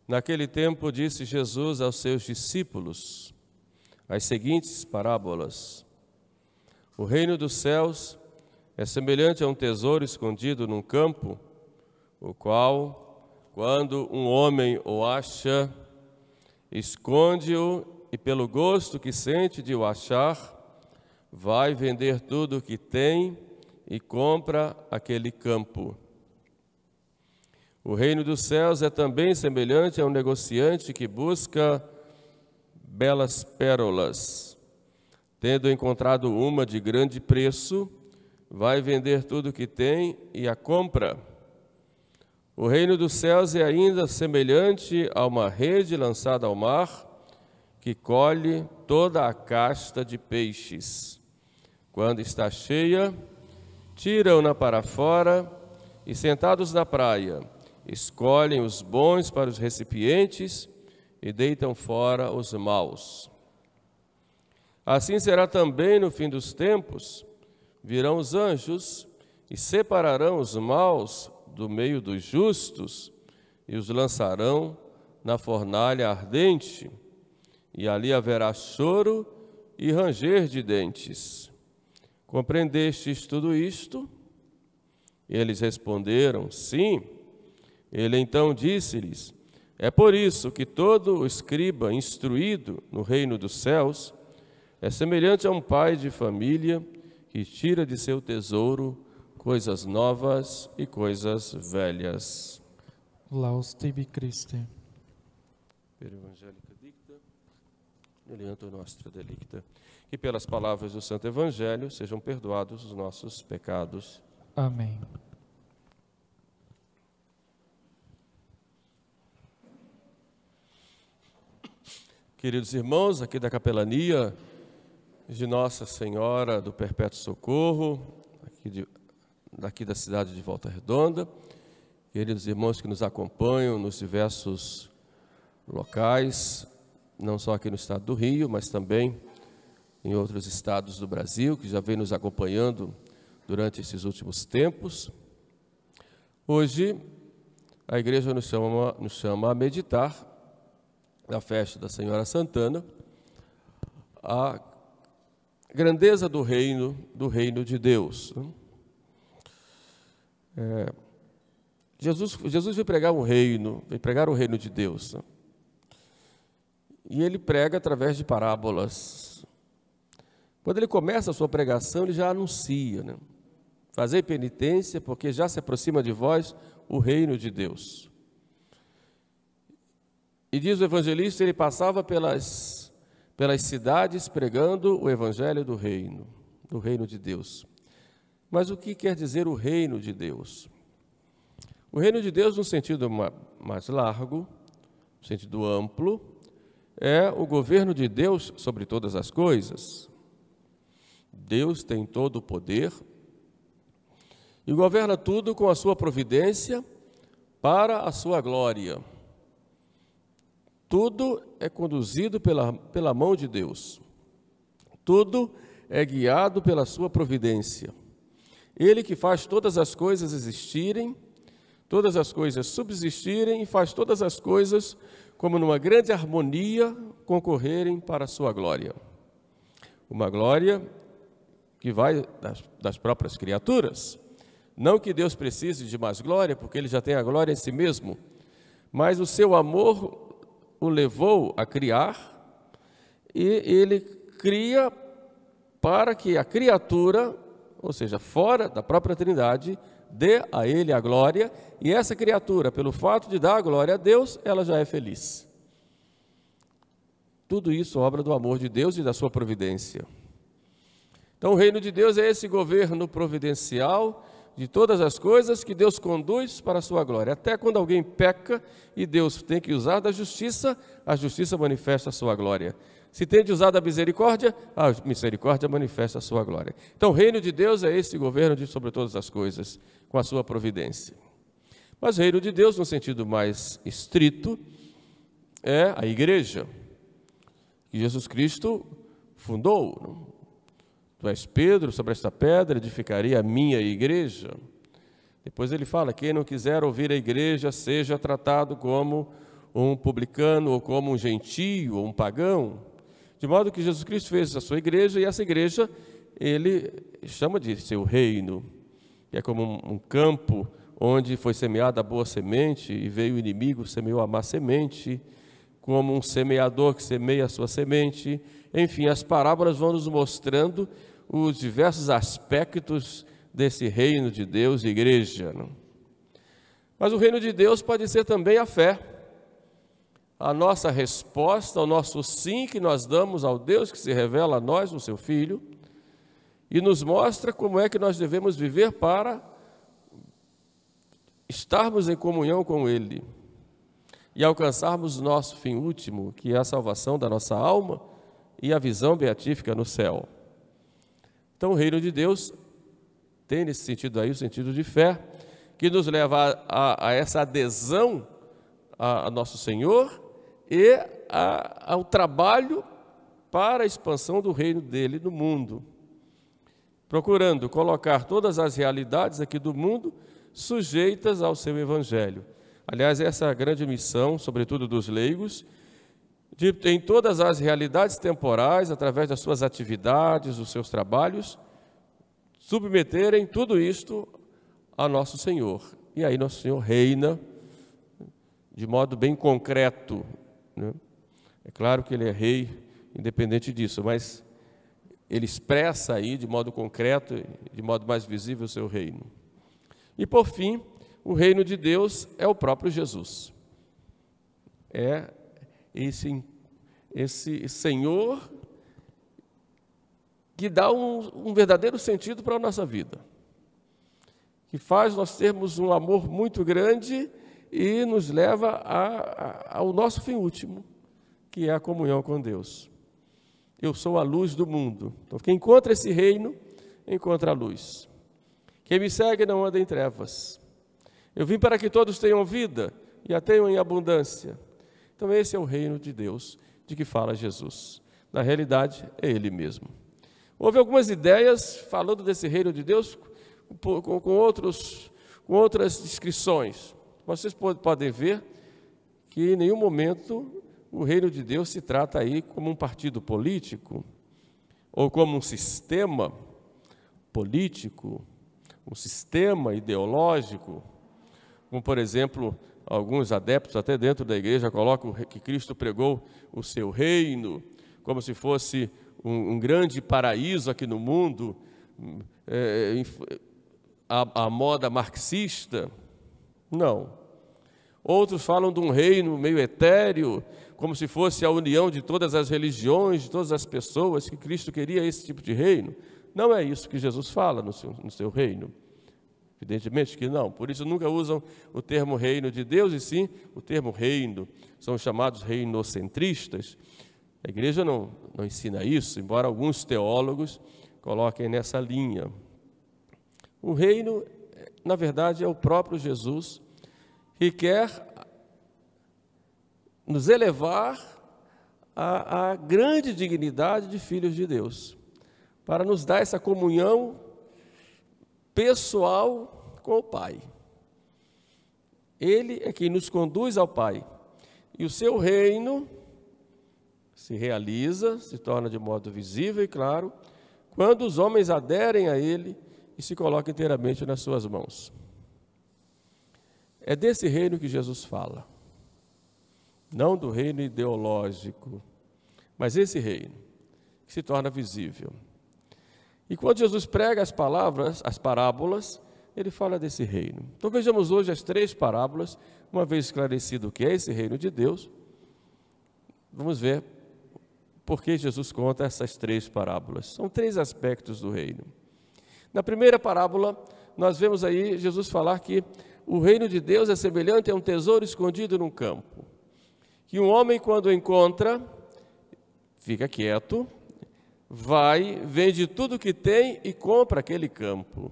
Naquele tempo disse Jesus aos seus discípulos as seguintes parábolas: o reino dos céus é semelhante a um tesouro escondido num campo, o qual, quando um homem o acha, esconde-o e, pelo gosto que sente de o achar, vai vender tudo o que tem e compra aquele campo. O reino dos céus é também semelhante a um negociante que busca belas pérolas. Tendo encontrado uma de grande preço, vai vender tudo o que tem e a compra. O reino dos céus é ainda semelhante a uma rede lançada ao mar, que colhe toda a casta de peixes. Quando está cheia, tiram-na para fora e, sentados na praia, escolhem os bons para os recipientes e deitam fora os maus. Assim será também no fim dos tempos. Virão os anjos e separarão os maus do meio dos justos e os lançarão na fornalha ardente, e ali haverá choro e ranger de dentes. Compreendestes tudo isto? Eles responderam: sim. Ele então disse-lhes: é por isso que todo o escriba instruído no reino dos céus é semelhante a um pai de família que tira de seu tesouro coisas novas e coisas velhas. Laus tibi Christe. Per evangelica dicta, nelianto nostra delicta. Que pelas palavras do Santo Evangelho sejam perdoados os nossos pecados. Amém. Queridos irmãos, aqui da capelania de Nossa Senhora do Perpétuo Socorro, daqui da cidade de Volta Redonda, queridos irmãos que nos acompanham nos diversos locais, não só aqui no estado do Rio, mas também em outros estados do Brasil, que já vem nos acompanhando durante esses últimos tempos. Hoje, a igreja nos chama a meditar na festa da Senhora Santana, a grandeza do reino de Deus. Jesus veio pregar o reino de Deus. E ele prega através de parábolas. Quando ele começa a sua pregação, ele já anuncia, né? Fazei penitência, porque já se aproxima de vós o reino de Deus. E diz o evangelista, ele passava pelas cidades pregando o evangelho do reino de Deus. Mas o que quer dizer o reino de Deus? O reino de Deus, no sentido mais largo, no sentido amplo, é o governo de Deus sobre todas as coisas. Deus tem todo o poder e governa tudo com a sua providência para a sua glória. Tudo é conduzido pela mão de Deus. Tudo é guiado pela sua providência. Ele que faz todas as coisas existirem, todas as coisas subsistirem e faz todas as coisas, como numa grande harmonia, concorrerem para a sua glória. Uma glória que vai das próprias criaturas. Não que Deus precise de mais glória, porque Ele já tem a glória em si mesmo, mas o seu amor o levou a criar, e Ele cria para que a criatura, ou seja, fora da própria Trindade, dê a Ele a glória, e essa criatura, pelo fato de dar a glória a Deus, ela já é feliz. Tudo isso obra do amor de Deus e da sua providência. Então, o reino de Deus é esse governo providencial de todas as coisas que Deus conduz para a sua glória. Até quando alguém peca e Deus tem que usar da justiça, a justiça manifesta a sua glória. Se tem de usar da misericórdia, a misericórdia manifesta a sua glória. Então, o reino de Deus é esse governo sobre todas as coisas, com a sua providência. Mas o reino de Deus, no sentido mais estrito, é a igreja, que Jesus Cristo fundou. Tu és Pedro, sobre esta pedra edificarei a minha igreja. Depois ele fala, quem não quiser ouvir a igreja, seja tratado como um publicano, ou como um gentio, ou um pagão. De modo que Jesus Cristo fez a sua igreja, e essa igreja ele chama de seu reino, que é como um campo onde foi semeada a boa semente, e veio o inimigo, semeou a má semente, como um semeador que semeia a sua semente. Enfim, as parábolas vão nos mostrando os diversos aspectos desse reino de Deus e igreja. Mas o reino de Deus pode ser também a fé, a nossa resposta, ao nosso sim que nós damos ao Deus que se revela a nós no seu Filho, e nos mostra como é que nós devemos viver para estarmos em comunhão com Ele e alcançarmos o nosso fim último, que é a salvação da nossa alma e a visão beatífica no céu. Então o reino de Deus tem nesse sentido aí o sentido de fé, que nos leva a essa adesão a nosso Senhor e ao trabalho para a expansão do reino dele no mundo, procurando colocar todas as realidades aqui do mundo sujeitas ao seu evangelho. Aliás, essa é a grande missão, sobretudo dos leigos, de em todas as realidades temporais, através das suas atividades, dos seus trabalhos, submeterem tudo isto a nosso Senhor. E aí nosso Senhor reina de modo bem concreto, né? É claro que Ele é rei, independente disso, mas Ele expressa aí de modo concreto, de modo mais visível o seu reino. E por fim, o reino de Deus é o próprio Jesus. É esse Senhor que dá um verdadeiro sentido para a nossa vida, que faz nós termos um amor muito grande e nos leva ao nosso fim último, que é a comunhão com Deus. Eu sou a luz do mundo. Então, quem encontra esse reino, encontra a luz. Quem me segue não anda em trevas. Eu vim para que todos tenham vida e a tenham em abundância. Então, esse é o reino de Deus, de que fala Jesus. Na realidade, é Ele mesmo. Houve algumas ideias falando desse reino de Deus com outras descrições. Vocês podem ver que em nenhum momento o reino de Deus se trata aí como um partido político ou como um sistema político, um sistema ideológico, como, por exemplo, alguns adeptos até dentro da igreja colocam que Cristo pregou o seu reino, como se fosse um grande paraíso aqui no mundo, a moda marxista. Não. Outros falam de um reino meio etéreo, como se fosse a união de todas as religiões, de todas as pessoas, que Cristo queria esse tipo de reino. Não é isso que Jesus fala no seu reino. Evidentemente que não. Por isso nunca usam o termo reino de Deus, e sim o termo reino. São chamados reinocentristas. A igreja não ensina isso, embora alguns teólogos coloquem nessa linha. O reino, na verdade, é o próprio Jesus, que quer nos elevar à grande dignidade de filhos de Deus, para nos dar essa comunhão pessoal com o Pai. Ele é quem nos conduz ao Pai, e o seu reino se realiza, se torna de modo visível e claro, quando os homens aderem a Ele e se colocam inteiramente nas suas mãos. É desse reino que Jesus fala, não do reino ideológico, mas esse reino que se torna visível. E quando Jesus prega as parábolas, ele fala desse reino. Então vejamos hoje as 3 parábolas, uma vez esclarecido o que é esse reino de Deus, vamos ver por que Jesus conta essas 3 parábolas. São 3 aspectos do reino. Na primeira parábola, nós vemos aí Jesus falar que o reino de Deus é semelhante a um tesouro escondido num campo, que um homem, quando encontra, fica quieto, vai, vende tudo que tem e compra aquele campo.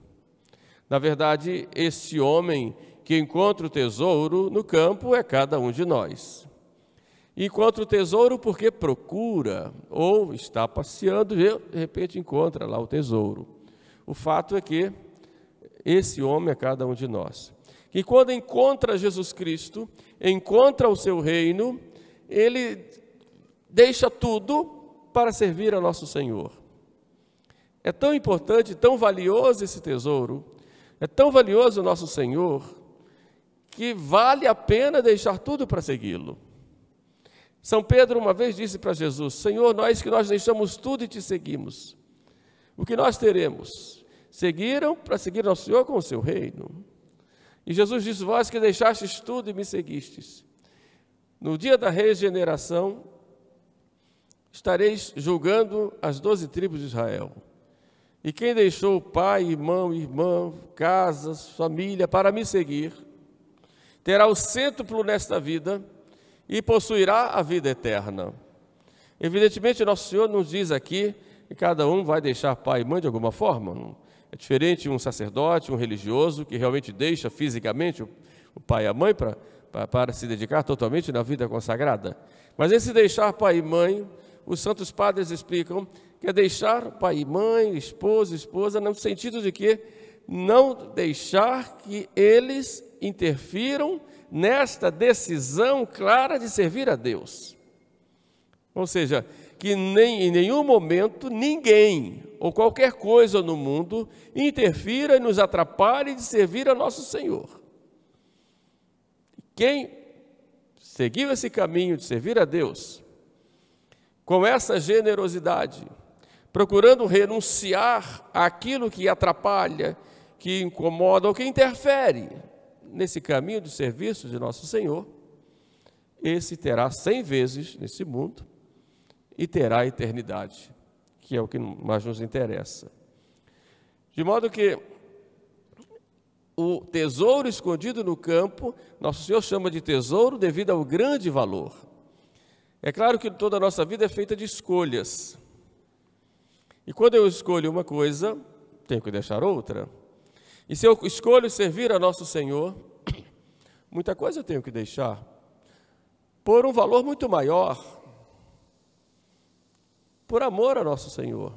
Na verdade, esse homem que encontra o tesouro no campo é cada um de nós. Encontra o tesouro porque procura, ou está passeando e de repente encontra lá o tesouro. O fato é que esse homem é cada um de nós. que quando encontra Jesus Cristo, encontra o seu reino, ele deixa tudo para servir a nosso Senhor. É tão importante, tão valioso esse tesouro, é tão valioso o nosso Senhor, que vale a pena deixar tudo para segui-lo. São Pedro uma vez disse para Jesus: Senhor, nós deixamos tudo e te seguimos. O que nós teremos? Seguiram para seguir ao Senhor com o seu reino. E Jesus disse: vós que deixastes tudo e me seguistes. No dia da regeneração, estareis julgando as 12 tribos de Israel. E quem deixou pai, irmã, casas, família para me seguir, terá o cêntuplo nesta vida e possuirá a vida eterna. Evidentemente, nosso Senhor nos diz aqui que cada um vai deixar pai e mãe de alguma forma. É diferente um sacerdote, um religioso, que realmente deixa fisicamente o pai e a mãe para se dedicar totalmente na vida consagrada. Mas esse deixar pai e mãe, os santos padres explicam que é deixar pai e mãe, esposa, no sentido de que não deixar que eles interfiram nesta decisão clara de servir a Deus. Ou seja, que em nenhum momento ninguém ou qualquer coisa no mundo interfira e nos atrapalhe de servir a nosso Senhor. Quem seguiu esse caminho de servir a Deus, com essa generosidade, procurando renunciar àquilo que atrapalha, que incomoda ou que interfere nesse caminho de serviço de nosso Senhor, esse terá 100 vezes nesse mundo e terá a eternidade, que é o que mais nos interessa. De modo que o tesouro escondido no campo, nosso Senhor chama de tesouro devido ao grande valor. É claro que toda a nossa vida é feita de escolhas. E quando eu escolho uma coisa, tenho que deixar outra. E se eu escolho servir a nosso Senhor, muita coisa eu tenho que deixar, por um valor muito maior, por amor a nosso Senhor.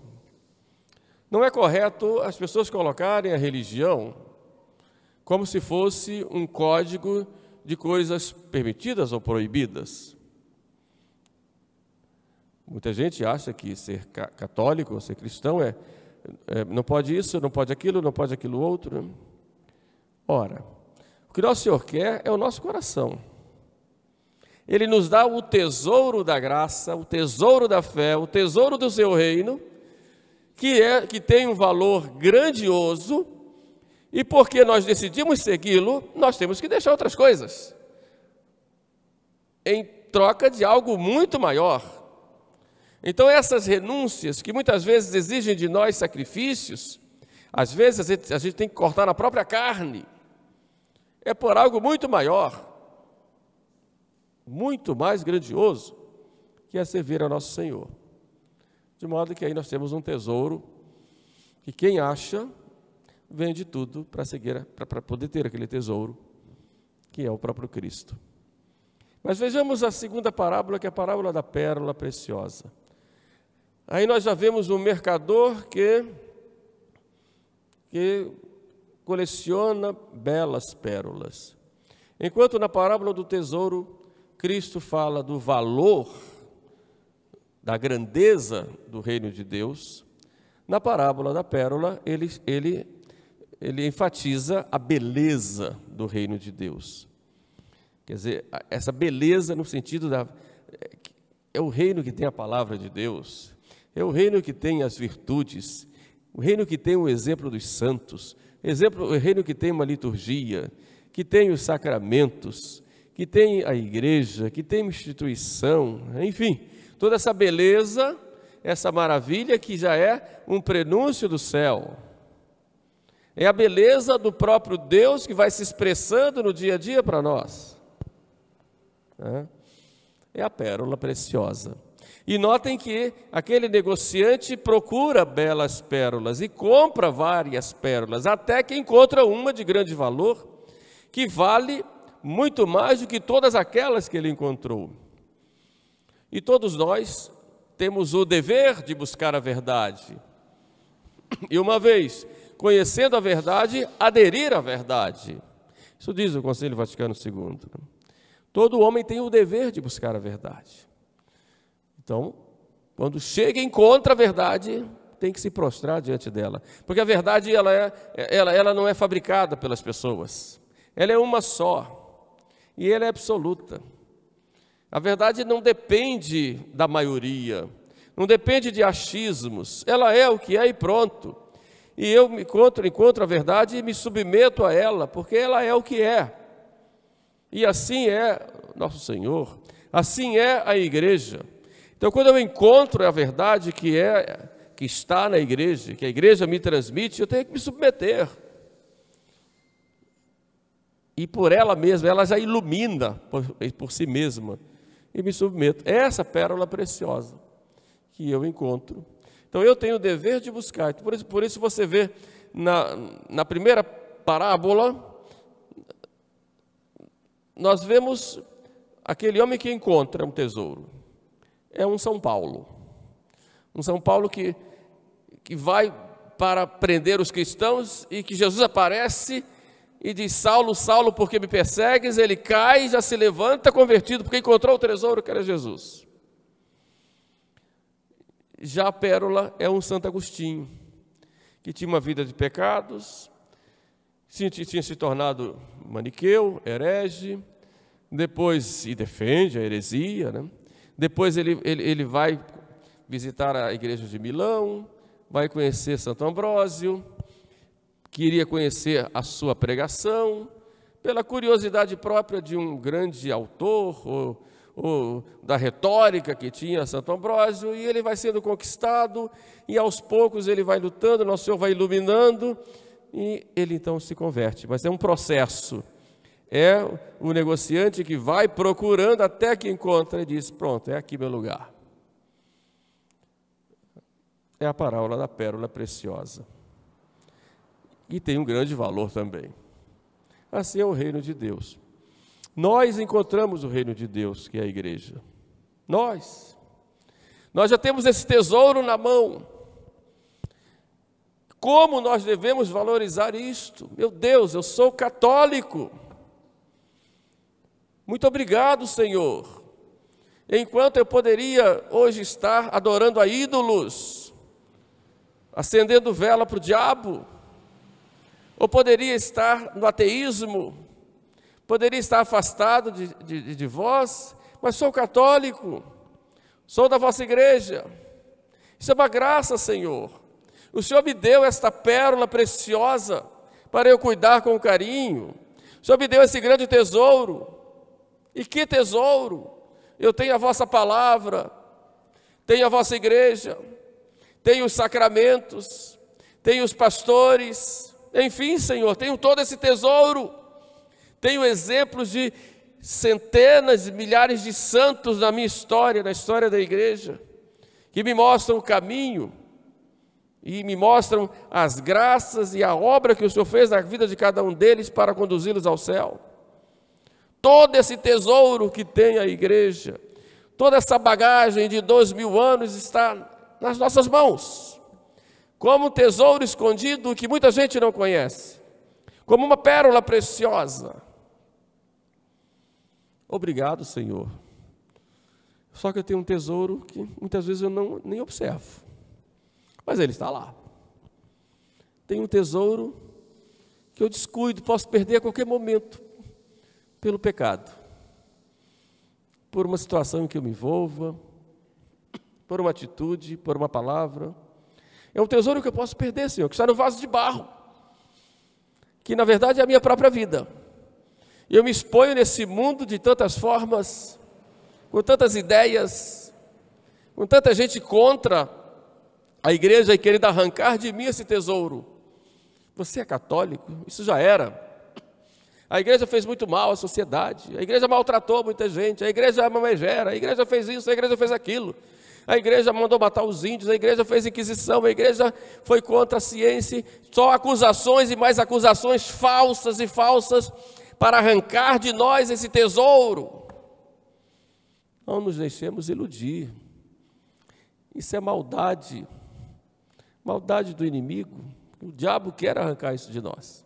Não é correto as pessoas colocarem a religião como se fosse um código de coisas permitidas ou proibidas. Muita gente acha que ser católico ou ser cristão não pode isso, não pode aquilo outro. Ora, o que nosso Senhor quer é o nosso coração. Ele nos dá o tesouro da graça, o tesouro da fé, o tesouro do seu reino, que tem um valor grandioso, e porque nós decidimos segui-lo, nós temos que deixar outras coisas, em troca de algo muito maior. Então essas renúncias, que muitas vezes exigem de nós sacrifícios, às vezes a gente tem que cortar na própria carne, é por algo muito maior, muito mais grandioso, que é servir ao nosso Senhor. De modo que aí nós temos um tesouro que quem acha, vende tudo para poder ter aquele tesouro, que é o próprio Cristo. Mas vejamos a segunda parábola, que é a parábola da pérola preciosa. Aí nós já vemos um mercador que coleciona belas pérolas. Enquanto na parábola do tesouro, Cristo fala do valor, da grandeza do reino de Deus, na parábola da pérola, ele enfatiza a beleza do reino de Deus. Quer dizer, essa beleza no sentido é o reino que tem a palavra de Deus, é o reino que tem as virtudes, o reino que tem o exemplo dos santos, o reino que tem uma liturgia, que tem os sacramentos, que tem a igreja, que tem uma instituição, enfim, toda essa beleza, essa maravilha que já é um prenúncio do céu. É a beleza do próprio Deus que vai se expressando no dia a dia para nós. É a pérola preciosa. E notem que aquele negociante procura belas pérolas e compra várias pérolas, até que encontra uma de grande valor, que vale muito mais do que todas aquelas que ele encontrou. E todos nós temos o dever de buscar a verdade. E uma vez conhecendo a verdade, aderir à verdade. Isso diz o Concílio Vaticano II. Todo homem tem o dever de buscar a verdade. Então, quando chega e encontra a verdade, tem que se prostrar diante dela. Porque a verdade ela não é fabricada pelas pessoas. Ela é uma só. E ela é absoluta. A verdade não depende da maioria. Não depende de achismos. Ela é o que é e pronto. E eu encontro a verdade e me submeto a ela, porque ela é o que é. E assim é nosso Senhor. Assim é a igreja. Então, quando eu encontro a verdade que está na igreja, que a igreja me transmite, eu tenho que me submeter. E por ela mesma, ela já ilumina por si mesma. E me submeto. Essa pérola preciosa que eu encontro. Então, eu tenho o dever de buscar. Por isso você vê na primeira parábola, nós vemos aquele homem que encontra um tesouro. É um São Paulo. Um São Paulo que vai para prender os cristãos e que Jesus aparece e diz: Saulo, Saulo, por que me persegues? Ele cai, já se levanta convertido, porque encontrou o tesouro que era Jesus. Já a pérola é um Santo Agostinho, que tinha uma vida de pecados, tinha se tornado maniqueu, herege, depois se defende a heresia, né? Depois ele vai visitar a igreja de Milão, vai conhecer Santo Ambrósio, queria conhecer a sua pregação, pela curiosidade própria de um grande autor, ou da retórica que tinha Santo Ambrósio, e ele vai sendo conquistado, e aos poucos ele vai lutando, Nosso Senhor vai iluminando, e ele então se converte. Mas é um processo, é o negociante que vai procurando até que encontra e diz: pronto, é aqui meu lugar. É a parábola da pérola preciosa. E tem um grande valor também. Assim é o reino de Deus. Nós encontramos o reino de Deus, que é a igreja. Nós já temos esse tesouro na mão. Como nós devemos valorizar isto? Meu Deus, eu sou católico. Muito obrigado, Senhor. Enquanto eu poderia hoje estar adorando a ídolos, acendendo vela para o diabo, ou poderia estar no ateísmo, poderia estar afastado de vós, mas sou católico, sou da vossa igreja. Isso é uma graça, Senhor. O Senhor me deu esta pérola preciosa para eu cuidar com carinho. O Senhor me deu esse grande tesouro. E que tesouro! Eu tenho a vossa palavra, tenho a vossa igreja, tenho os sacramentos, tenho os pastores, enfim, Senhor, tenho todo esse tesouro. Tenho exemplos de centenas e milhares de santos na minha história, na história da igreja, que me mostram o caminho e me mostram as graças e a obra que o Senhor fez na vida de cada um deles para conduzi-los ao céu. Todo esse tesouro que tem a igreja, toda essa bagagem de 2000 anos está nas nossas mãos, como um tesouro escondido que muita gente não conhece, como uma pérola preciosa. Obrigado, Senhor. Só que eu tenho um tesouro que muitas vezes eu nem observo, mas ele está lá. Tenho um tesouro que eu descuido, posso perder a qualquer momento, pelo pecado, por uma situação em que eu me envolva, por uma atitude, por uma palavra. É um tesouro que eu posso perder, Senhor, que está no vaso de barro, que na verdade é a minha própria vida. E eu me exponho nesse mundo de tantas formas, com tantas ideias, com tanta gente contra a igreja e querendo arrancar de mim esse tesouro. Você é católico? Isso já era. A igreja fez muito mal à sociedade, a igreja maltratou muita gente, a igreja é uma megera, a igreja fez isso, a igreja fez aquilo, a igreja mandou matar os índios, a igreja fez inquisição, a igreja foi contra a ciência, só acusações e mais acusações falsas e falsas para arrancar de nós esse tesouro. Não nos deixemos iludir, isso é maldade, maldade do inimigo, o diabo quer arrancar isso de nós.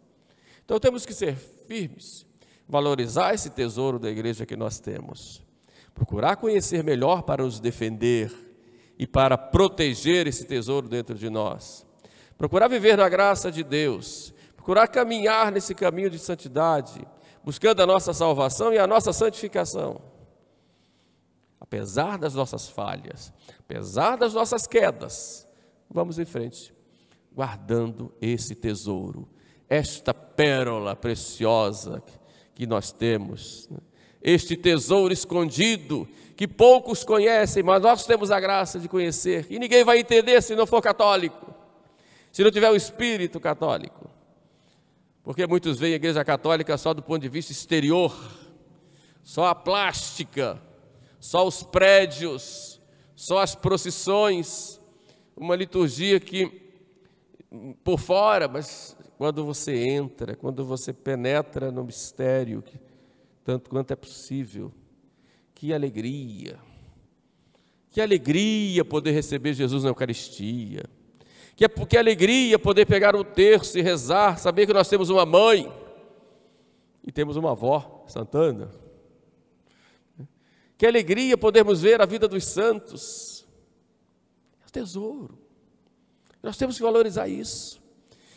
Então temos que ser firmes, valorizar esse tesouro da igreja que nós temos, procurar conhecer melhor para nos defender e para proteger esse tesouro dentro de nós, procurar viver na graça de Deus, procurar caminhar nesse caminho de santidade, buscando a nossa salvação e a nossa santificação. Apesar das nossas falhas, apesar das nossas quedas, vamos em frente, guardando esse tesouro, esta pérola preciosa que nós temos, este tesouro escondido, que poucos conhecem, mas nós temos a graça de conhecer, e ninguém vai entender se não for católico, se não tiver o espírito católico, porque muitos veem a igreja católica só do ponto de vista exterior, só a plástica, só os prédios, só as procissões, uma liturgia que por fora, mas quando você entra, quando você penetra no mistério, tanto quanto é possível, que alegria poder receber Jesus na Eucaristia, que alegria poder pegar o terço e rezar, saber que nós temos uma mãe e temos uma avó, Santana, que alegria podermos ver a vida dos santos, é um tesouro, nós temos que valorizar isso.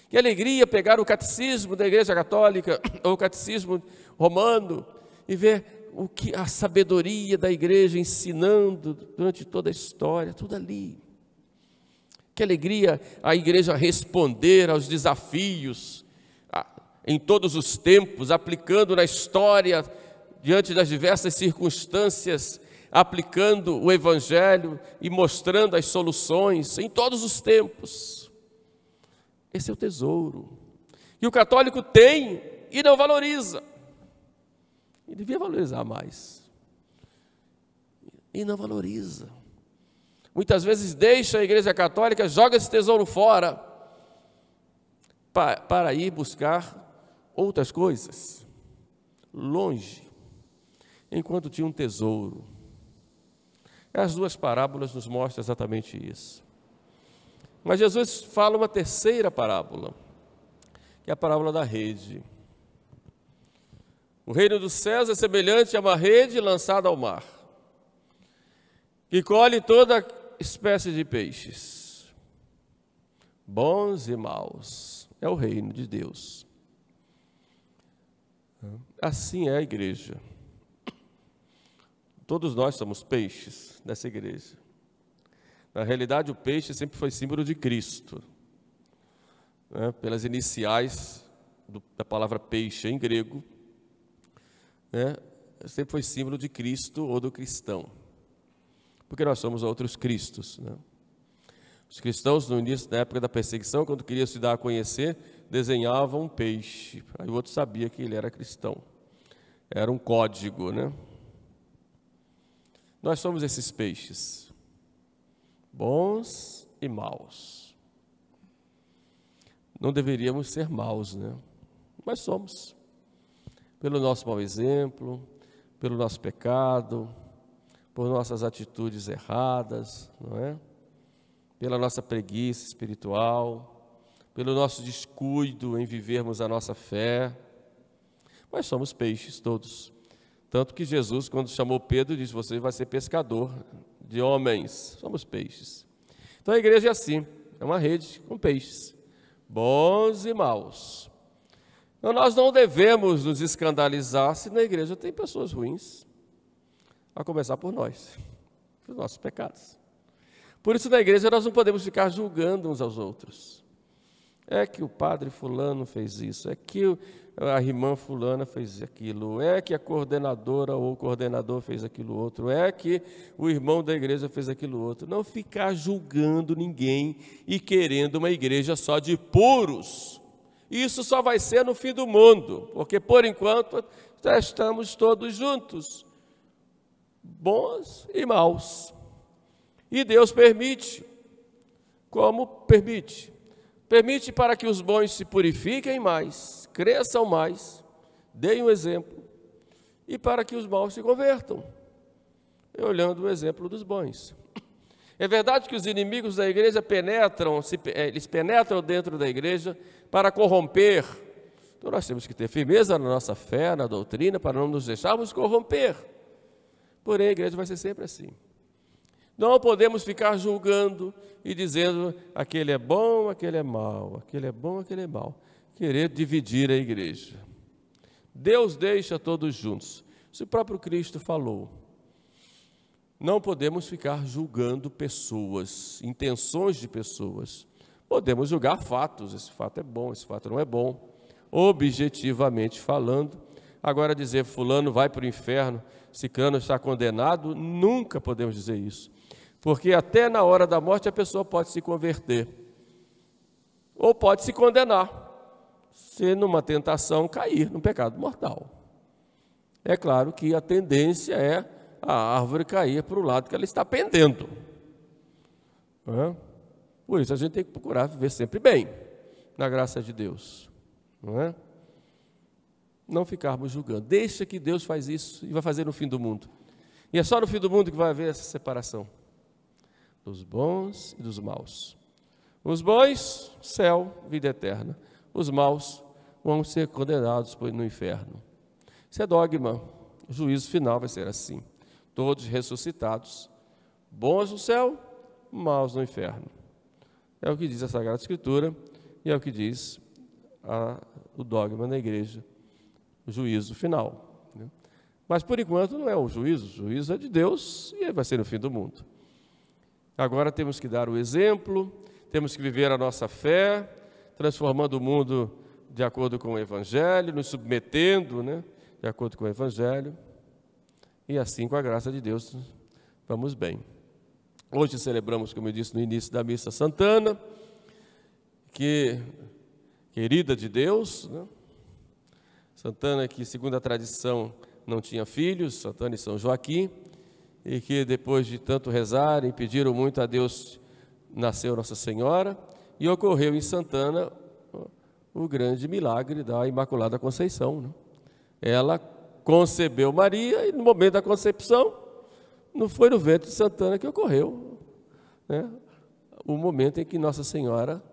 Que alegria pegar o catecismo da Igreja Católica, ou o catecismo romano, e ver o que a sabedoria da igreja ensinando durante toda a história, tudo ali. Que alegria a igreja responder aos desafios em todos os tempos, aplicando na história, diante das diversas circunstâncias, aplicando o Evangelho e mostrando as soluções em todos os tempos. Esse é o tesouro que o católico tem e não valoriza. E devia valorizar mais. E não valoriza. Muitas vezes deixa a igreja católica, joga esse tesouro fora para ir buscar outras coisas, longe, enquanto tinha um tesouro. As duas parábolas nos mostram exatamente isso. Mas Jesus fala uma terceira parábola, que é a parábola da rede. O reino dos céus é semelhante a uma rede lançada ao mar, que colhe toda espécie de peixes, bons e maus. É o reino de Deus. Assim é a igreja. Todos nós somos peixes dessa igreja. Na realidade, o peixe sempre foi símbolo de Cristo, né? Pelas iniciais da palavra peixe em grego, né? Sempre foi símbolo de Cristo ou do cristão, porque nós somos outros cristos, né? Os cristãos, no início da época da perseguição, quando queriam se dar a conhecer, desenhavam um peixe, aí o outro sabia que ele era cristão, era um código, né? Nós somos esses peixes, bons e maus. Não deveríamos ser maus, né? Mas somos. Pelo nosso mau exemplo, pelo nosso pecado, por nossas atitudes erradas, não é? Pela nossa preguiça espiritual, pelo nosso descuido em vivermos a nossa fé. Mas somos peixes todos. Tanto que Jesus, quando chamou Pedro, disse: você vai ser pescador de homens. Somos peixes. Então a igreja é assim, é uma rede com peixes, bons e maus. Então nós não devemos nos escandalizar se na igreja tem pessoas ruins, a começar por nós, por nossos pecados. Por isso na igreja nós não podemos ficar julgando uns aos outros. É que o padre fulano fez isso, é que a irmã fulana fez aquilo, é que a coordenadora ou o coordenador fez aquilo outro, é que o irmão da igreja fez aquilo outro. Não ficar julgando ninguém e querendo uma igreja só de puros. Isso só vai ser no fim do mundo, porque por enquanto já estamos todos juntos, bons e maus. E Deus permite, como permite? Permite para que os bons se purifiquem mais, cresçam mais, deem um exemplo, e para que os maus se convertam, olhando o exemplo dos bons. É verdade que os inimigos da igreja eles penetram dentro da igreja para corromper Então nós temos que ter firmeza na nossa fé, na doutrina, para não nos deixarmos corromper. Porém, a igreja vai ser sempre assim. Não podemos ficar julgando e dizendo aquele é bom, aquele é mau, aquele é bom, aquele é mau. Querer dividir a igreja. Deus deixa todos juntos. Isso o próprio Cristo falou. Não podemos ficar julgando pessoas, intenções de pessoas. Podemos julgar fatos, esse fato é bom, esse fato não é bom, objetivamente falando. Agora dizer fulano vai para o inferno, ciclano está condenado, nunca podemos dizer isso. Porque até na hora da morte a pessoa pode se converter, ou pode se condenar, se numa tentação cair no pecado mortal. É claro que a tendência é a árvore cair para o lado que ela está pendendo. Por isso a gente tem que procurar viver sempre bem, na graça de Deus. Não ficarmos julgando. Deixa que Deus faz isso e vai fazer no fim do mundo. E é só no fim do mundo que vai haver essa separação dos bons e dos maus. Os bons, céu, vida eterna. Os maus vão ser condenados no inferno. Isso é dogma. O juízo final vai ser assim. Todos ressuscitados, bons no céu, maus no inferno. É o que diz a Sagrada Escritura e é o que diz o dogma da igreja, o juízo final. Mas por enquanto não é o juízo é de Deus e vai ser no fim do mundo. Agora temos que dar o exemplo, temos que viver a nossa fé, transformando o mundo de acordo com o Evangelho, nos submetendo, de acordo com o Evangelho, e assim, com a graça de Deus, vamos bem. Hoje celebramos, como eu disse no início da missa, Santana, que querida de Deus, Santana que, segundo a tradição, não tinha filhos, Santana e São Joaquim, e que depois de tanto rezarem, pediram muito a Deus, nasceu Nossa Senhora, e ocorreu em Santana o grande milagre da Imaculada Conceição. Ela concebeu Maria e no momento da concepção, não foi no ventre de Santana que ocorreu, o momento em que Nossa Senhora,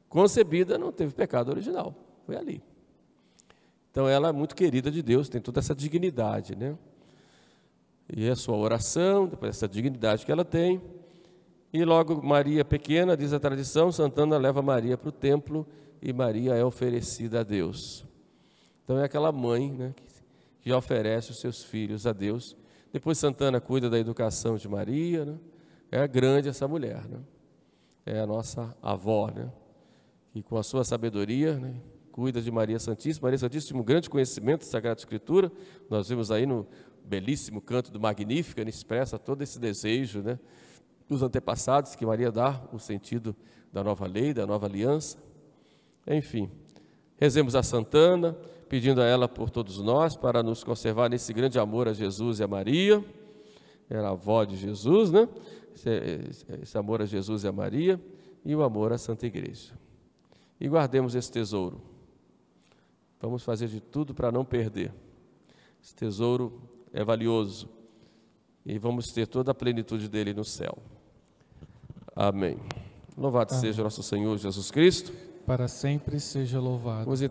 concebida, não teve pecado original, foi ali. Então ela é muito querida de Deus, tem toda essa dignidade, E a sua oração, depois essa dignidade que ela tem, e logo Maria pequena, diz a tradição, Santana leva Maria para o templo e Maria é oferecida a Deus. Então é aquela mãe, que oferece os seus filhos a Deus. Depois Santana cuida da educação de Maria, É grande essa mulher, É a nossa avó, E com a sua sabedoria, cuida de Maria Santíssima. Maria Santíssima, um grande conhecimento da Sagrada Escritura. Nós vimos aí no belíssimo canto do Magnífica, expressa todo esse desejo, dos antepassados, que Maria dá o sentido da nova lei, da nova aliança. Enfim, rezemos a Santana, pedindo a ela por todos nós, para nos conservar nesse grande amor a Jesus e a Maria. Era a avó de Jesus, Esse amor a Jesus e a Maria, e o amor à Santa Igreja. E guardemos esse tesouro. Vamos fazer de tudo para não perder. Esse tesouro é valioso. E vamos ter toda a plenitude dele no céu. Amém. Louvado seja nosso Senhor Jesus Cristo. Para sempre seja louvado. Vamos